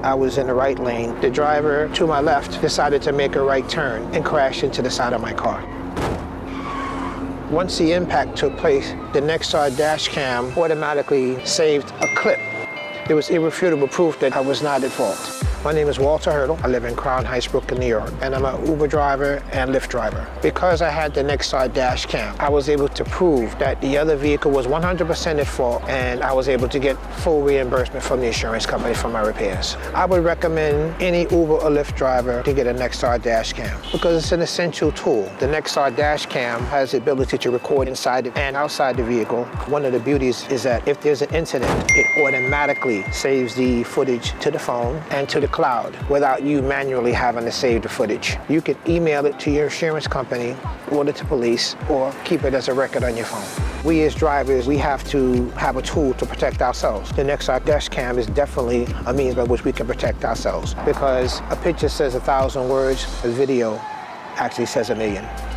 I was in the right lane. The driver to my left decided to make a right turn and crashed into the side of my car. Once the impact took place, the Nexar dash cam automatically saved a clip. There was irrefutable proof that I was not at fault. My name is Walter Hurdle. I live in Crown Heights, Brooklyn, New York, and I'm an Uber driver and Lyft driver. Because I had the Nexar dash cam, I was able to prove that the other vehicle was 100% at fault, and I was able to get full reimbursement from the insurance company for my repairs. I would recommend any Uber or Lyft driver to get a Nexar dash cam because it's an essential tool. The Nexar dash cam has the ability to record inside and outside the vehicle. One of the beauties is that if there's an incident, it automatically saves the footage to the phone and to the cloud without you manually having to save the footage. You can email it to your insurance company, order to police, or keep it as a record on your phone. We as drivers, we have to have a tool to protect ourselves. The Nexar dash cam is definitely a means by which we can protect ourselves because a picture says 1,000 words, a video actually says 1,000,000.